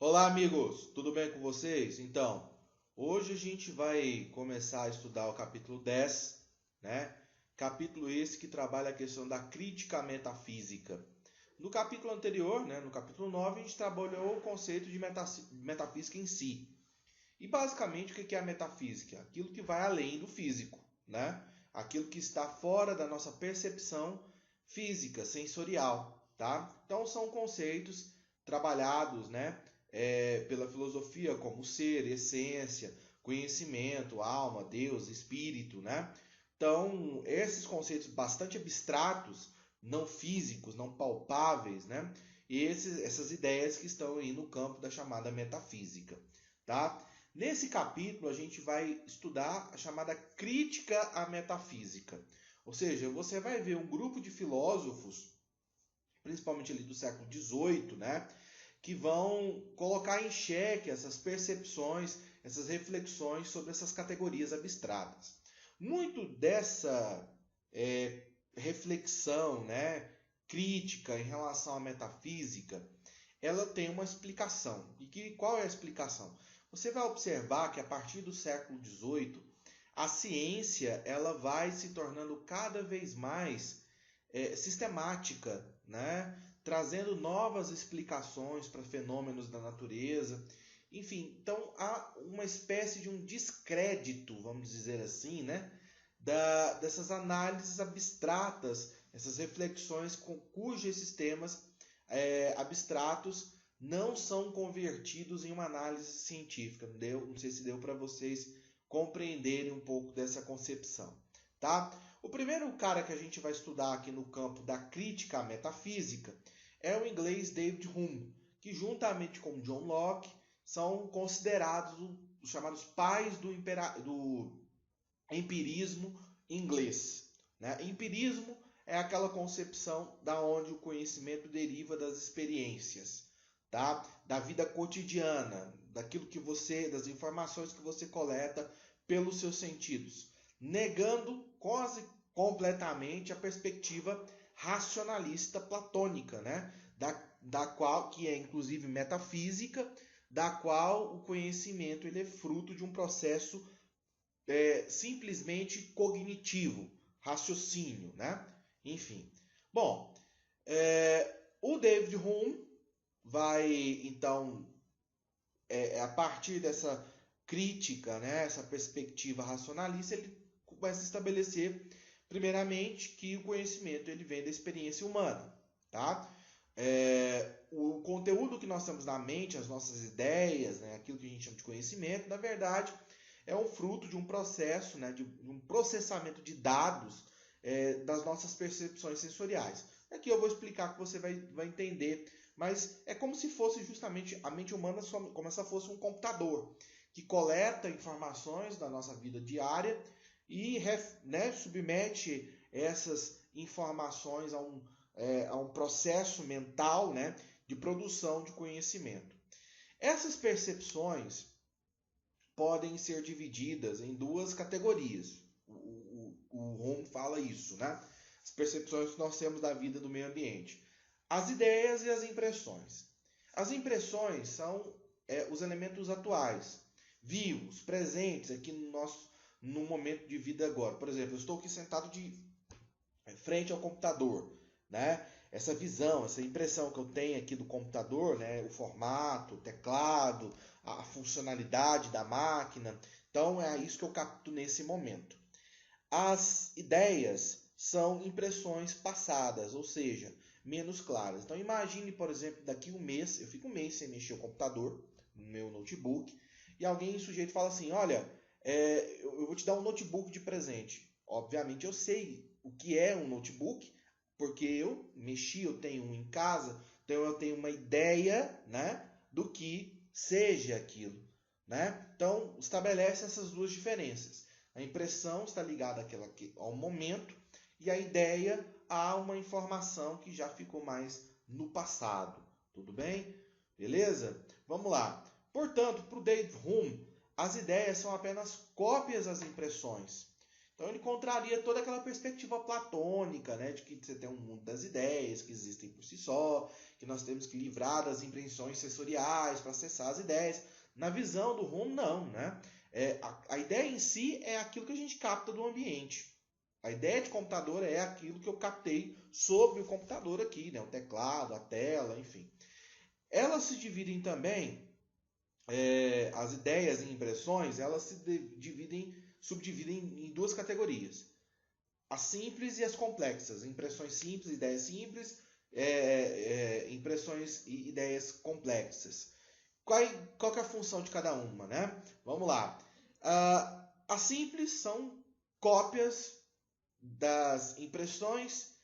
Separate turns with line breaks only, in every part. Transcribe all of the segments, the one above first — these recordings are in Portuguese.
Olá, amigos, tudo bem com vocês? Então, hoje a gente vai começar a estudar o capítulo 10, né? Capítulo esse que trabalha a questão da crítica à metafísica. No capítulo anterior, né, no capítulo 9, a gente trabalhou o conceito de metafísica em si. E basicamente o que é a metafísica? Aquilo que vai além do físico, né? Aquilo que está fora da nossa percepção física, sensorial, tá? Então são conceitos trabalhados, né, pela filosofia como ser, essência, conhecimento, alma, Deus, espírito, né? Então esses conceitos bastante abstratos, não físicos, não palpáveis, né? E essas ideias que estão aí no campo da chamada metafísica, tá? Nesse capítulo, a gente vai estudar a chamada crítica à metafísica. Ou seja, você vai ver um grupo de filósofos, principalmente ali do século XVIII, né, que vão colocar em xeque essas percepções, essas reflexões sobre essas categorias abstratas. Muito dessa reflexão, né, crítica em relação à metafísica, ela tem uma explicação. Qual é a explicação? Você vai observar que a partir do século XVIII, a ciência ela vai se tornando cada vez mais sistemática, né? Trazendo novas explicações para fenômenos da natureza. Enfim, então há uma espécie de um descrédito, vamos dizer assim, né? Dessas análises abstratas, essas reflexões cujos sistemas abstratos não são convertidos em uma análise científica. Não sei se deu para vocês compreenderem um pouco dessa concepção, tá? O primeiro cara que a gente vai estudar aqui no campo da crítica à metafísica é o inglês David Hume, que juntamente com John Locke são considerados os chamados pais do empirismo inglês, né? Empirismo é aquela concepção da onde o conhecimento deriva das experiências, tá? Da vida cotidiana, daquilo que das informações que você coleta pelos seus sentidos, negando quase completamente a perspectiva racionalista platônica, né? Da qual, que é inclusive metafísica, da qual o conhecimento ele é fruto de um processo simplesmente cognitivo, raciocínio, né? Enfim. Bom, o David Hume vai, então, a partir dessa crítica, né, essa perspectiva racionalista, ele começa a estabelecer, primeiramente, que o conhecimento ele vem da experiência humana, tá? O conteúdo que nós temos na mente, as nossas ideias, né, aquilo que a gente chama de conhecimento, na verdade, é um fruto de um processo, né, de um processamento de dados das nossas percepções sensoriais. Aqui eu vou explicar que você vai entender, mas é como se fosse justamente a mente humana como se fosse um computador que coleta informações da nossa vida diária e né, submete essas informações a um processo mental, né, de produção de conhecimento. Essas percepções podem ser divididas em duas categorias. O Hume fala isso, né? As percepções que nós temos da vida do meio ambiente. As ideias e as impressões. As impressões são os elementos atuais, vivos, presentes aqui no momento de vida agora. Por exemplo, eu estou aqui sentado de frente ao computador, né? Essa visão, essa impressão que eu tenho aqui do computador, né? O formato, o teclado, a funcionalidade da máquina. Então é isso que eu capto nesse momento. As ideias são impressões passadas, ou seja, menos claras. Então imagine, por exemplo, daqui um mês, eu fico um mês sem mexer o computador, no meu notebook, e alguém, sujeito, fala assim, olha, eu vou te dar um notebook de presente. Obviamente eu sei o que é um notebook, porque eu mexi, eu tenho um em casa, então eu tenho uma ideia, né, do que seja aquilo, né? Então estabelece essas duas diferenças. A impressão está ligada ao momento e a ideia a uma informação que já ficou mais no passado. Tudo bem? Beleza? Vamos lá. Portanto, para o David Hume, as ideias são apenas cópias das impressões. Então ele contraria toda aquela perspectiva platônica, né, de que você tem um mundo das ideias que existem por si só, que nós temos que livrar das impressões sensoriais para acessar as ideias. Na visão do Hume, não, né? A ideia em si é aquilo que a gente capta do ambiente. A ideia de computador é aquilo que eu captei sobre o computador aqui, né? O teclado, a tela, enfim. Elas se dividem também, as ideias e impressões, elas se subdividem em duas categorias. As simples e as complexas. Impressões simples, ideias simples, impressões e ideias complexas. Qual que é a função de cada uma, né? Vamos lá. As simples são cópias das impressões,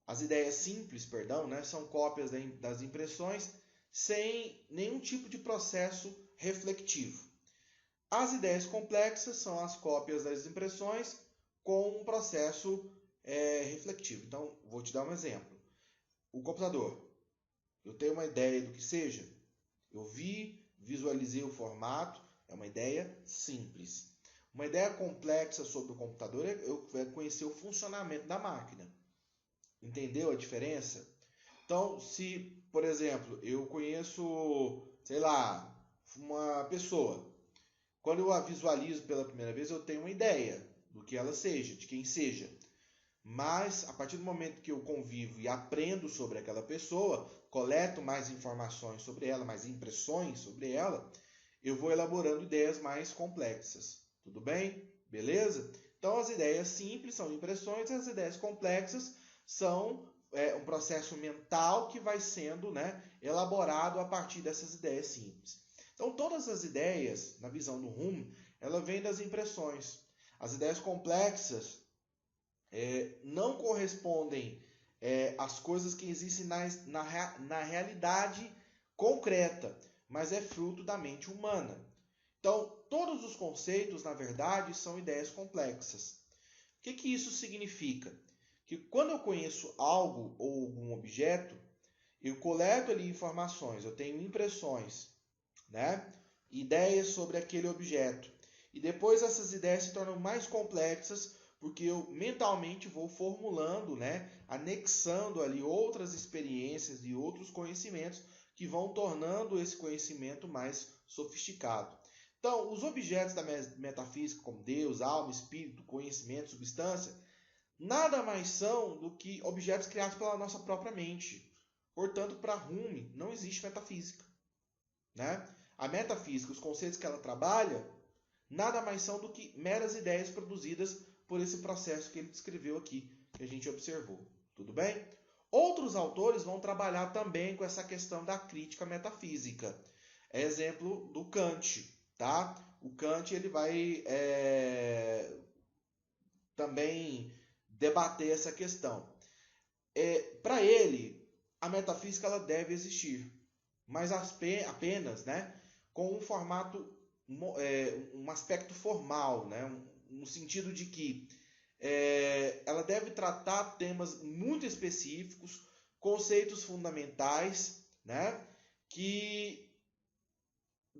as ideias simples, perdão, né, são cópias das impressões sem nenhum tipo de processo reflectivo. As ideias complexas são as cópias das impressões com um processo reflectivo. Então, vou te dar um exemplo. O computador. Eu tenho uma ideia do que seja. Eu visualizei o formato. É uma ideia simples. Uma ideia complexa sobre o computador é eu conhecer o funcionamento da máquina. Entendeu a diferença? Então, se, por exemplo, eu conheço, sei lá, uma pessoa. Quando eu a visualizo pela primeira vez, eu tenho uma ideia do que ela seja, de quem seja. Mas, a partir do momento que eu convivo e aprendo sobre aquela pessoa, coleto mais informações sobre ela, mais impressões sobre ela, eu vou elaborando ideias mais complexas. Tudo bem? Beleza? Então, as ideias simples são impressões, as ideias complexas são um processo mental que vai sendo, né, elaborado a partir dessas ideias simples. Então, todas as ideias, na visão do Hume, ela vem das impressões. As ideias complexas não correspondem às coisas que existem na realidade concreta, mas é fruto da mente humana. Então, todos os conceitos, na verdade, são ideias complexas. O que isso significa? Que quando eu conheço algo ou algum objeto, eu coleto ali informações, eu tenho impressões, né? Ideias sobre aquele objeto. E depois essas ideias se tornam mais complexas porque eu mentalmente vou formulando, né? Anexando ali outras experiências e outros conhecimentos que vão tornando esse conhecimento mais sofisticado. Então, os objetos da metafísica, como Deus, alma, espírito, conhecimento, substância, nada mais são do que objetos criados pela nossa própria mente. Portanto, para Hume, não existe metafísica, né? A metafísica, os conceitos que ela trabalha, nada mais são do que meras ideias produzidas por esse processo que ele descreveu aqui, que a gente observou. Tudo bem? Outros autores vão trabalhar também com essa questão da crítica metafísica. Exemplo do Kant, tá? O Kant ele vai também debater essa questão. Para ele, a metafísica ela deve existir, mas apenas, né, com um formato, um aspecto formal, né, no sentido de que ela deve tratar temas muito específicos, conceitos fundamentais, né, que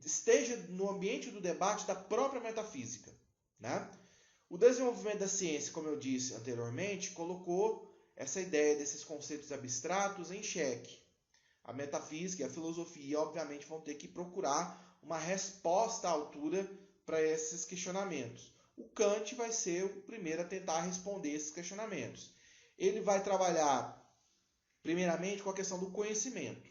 esteja no ambiente do debate da própria metafísica, né? O desenvolvimento da ciência, como eu disse anteriormente, colocou essa ideia desses conceitos abstratos em xeque. A metafísica e a filosofia, obviamente, vão ter que procurar uma resposta à altura para esses questionamentos. O Kant vai ser o primeiro a tentar responder esses questionamentos. Ele vai trabalhar, primeiramente, com a questão do conhecimento,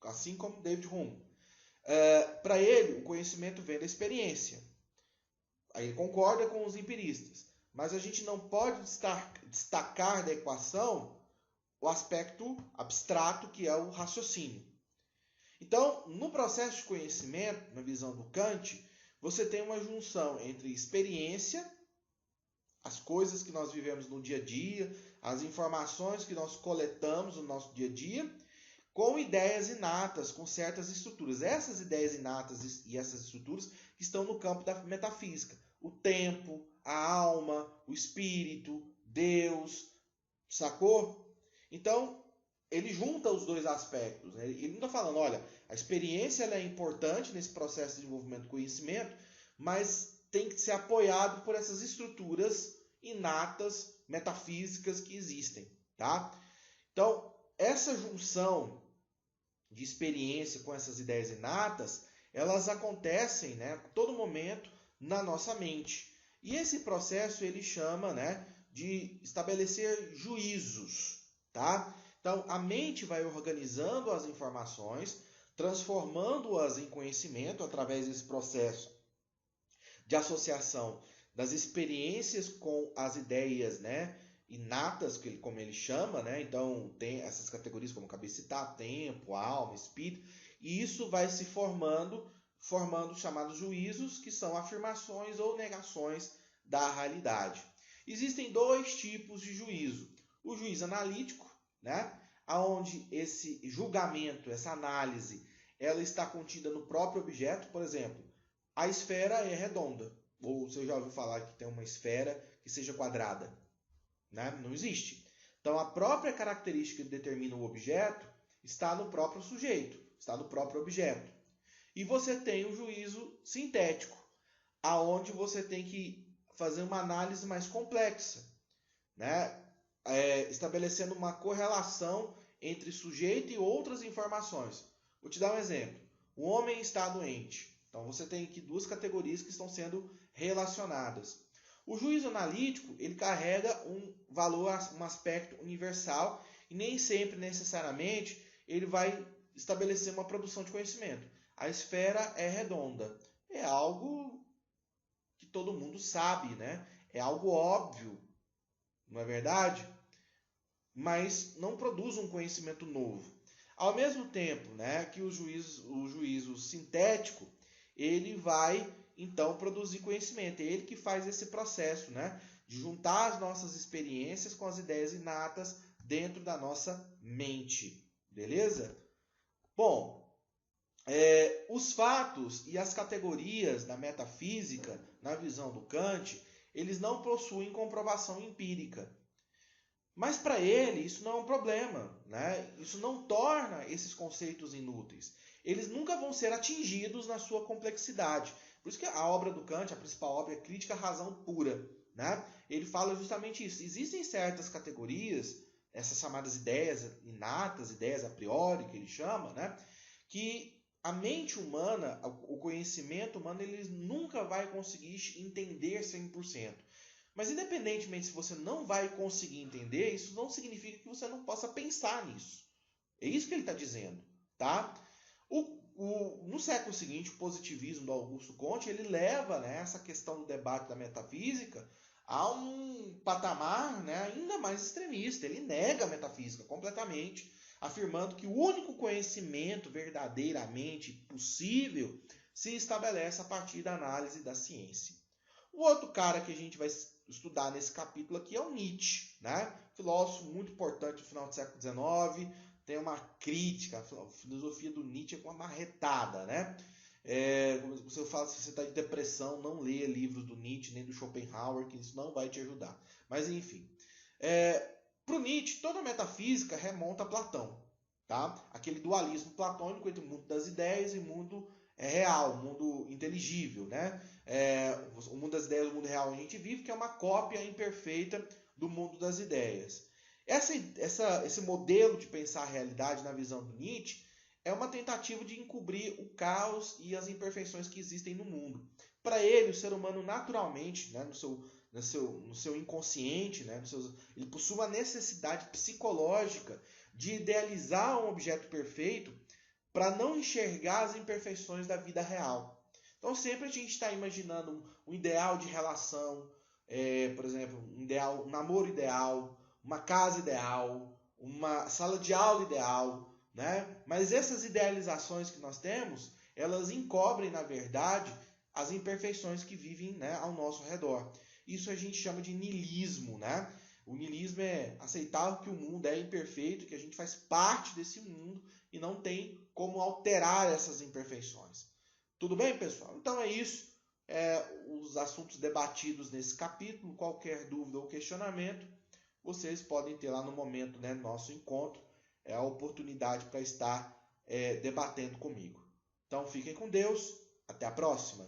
assim como David Hume. Para ele, o conhecimento vem da experiência. Aí ele concorda com os empiristas. Mas a gente não pode destacar da equação o aspecto abstrato que é o raciocínio. Então, no processo de conhecimento, na visão do Kant, você tem uma junção entre experiência, as coisas que nós vivemos no dia a dia, as informações que nós coletamos no nosso dia a dia, com ideias inatas, com certas estruturas. Essas ideias inatas e essas estruturas estão no campo da metafísica. O tempo, a alma, o espírito, Deus, sacou? Então, ele junta os dois aspectos. Né? Ele não está falando, olha, a experiência ela é importante nesse processo de desenvolvimento do conhecimento, mas tem que ser apoiado por essas estruturas inatas, metafísicas que existem, tá? Então, essa junção de experiência com essas ideias inatas, elas acontecem, né, a todo momento na nossa mente. E esse processo ele chama, né, de estabelecer juízos, tá? Então, a mente vai organizando as informações, transformando-as em conhecimento através desse processo de associação das experiências com as ideias, né, inatas, como ele chama, né? Então, tem essas categorias como capacitar, tempo, alma, espírito, e isso vai se formando chamados juízos, que são afirmações ou negações da realidade. Existem dois tipos de juízo. O juízo analítico, né, onde esse julgamento, essa análise, ela está contida no próprio objeto. Por exemplo, a esfera é redonda. Ou você já ouviu falar que tem uma esfera que seja quadrada? Né? Não existe. Então, a própria característica que determina o objeto está no próprio sujeito, está no próprio objeto. E você tem o juízo sintético, aonde você tem que fazer uma análise mais complexa, né? Estabelecendo uma correlação entre sujeito e outras informações. Vou te dar um exemplo. O homem está doente. Então, você tem aqui duas categorias que estão sendo relacionadas. O juízo analítico, ele carrega um valor, um aspecto universal e nem sempre, necessariamente, ele vai estabelecer uma produção de conhecimento. A esfera é redonda. É algo que todo mundo sabe, né? É algo óbvio, não é verdade? Mas não produz um conhecimento novo. Ao mesmo tempo, né, que o juízo sintético, ele vai então produzir conhecimento. É ele que faz esse processo, né, de juntar as nossas experiências com as ideias inatas dentro da nossa mente. Beleza? Bom, os fatos e as categorias da metafísica, na visão do Kant, eles não possuem comprovação empírica. Mas para ele isso não é um problema, né? Isso não torna esses conceitos inúteis. Eles nunca vão ser atingidos na sua complexidade. Por isso que a obra do Kant, a principal obra, é Crítica à Razão Pura, né? Ele fala justamente isso. Existem certas categorias, essas chamadas ideias inatas, ideias a priori, que ele chama, né? Que a mente humana, o conhecimento humano, ele nunca vai conseguir entender 100%. Mas independentemente se você não vai conseguir entender, isso não significa que você não possa pensar nisso. É isso que ele está dizendo, tá? No século seguinte, o positivismo do Augusto Comte, ele leva, né, essa questão do debate da metafísica a um patamar, né, ainda mais extremista. Ele nega a metafísica completamente, afirmando que o único conhecimento verdadeiramente possível se estabelece a partir da análise da ciência. O outro cara que a gente vai estudar nesse capítulo aqui é o Nietzsche, né? Filósofo muito importante no final do século XIX, tem uma crítica, a filosofia do Nietzsche é com uma marretada, né? Você fala, se você está de depressão, não leia livros do Nietzsche nem do Schopenhauer, que isso não vai te ajudar. Mas enfim, para o Nietzsche, toda a metafísica remonta a Platão, tá? Aquele dualismo platônico entre o mundo das ideias e o mundo real, o mundo inteligível, né? O mundo das ideias, o mundo real a gente vive, que é uma cópia imperfeita do mundo das ideias. Esse modelo de pensar a realidade na visão do Nietzsche é uma tentativa de encobrir o caos e as imperfeições que existem no mundo. Para ele, o ser humano naturalmente, né, no seu inconsciente, né, ele possui uma necessidade psicológica de idealizar um objeto perfeito para não enxergar as imperfeições da vida real. Então sempre a gente está imaginando um ideal de relação, por exemplo, um namoro ideal, uma casa ideal, uma sala de aula ideal, né? Mas essas idealizações que nós temos, elas encobrem, na verdade, as imperfeições que vivem, né, ao nosso redor. Isso a gente chama de niilismo, né? O niilismo é aceitar que o mundo é imperfeito, que a gente faz parte desse mundo e não tem como alterar essas imperfeições. Tudo bem, pessoal? Então é isso. Os assuntos debatidos nesse capítulo. Qualquer dúvida ou questionamento, vocês podem ter lá no momento, né, do nosso encontro, a oportunidade para estar debatendo comigo. Então fiquem com Deus. Até a próxima.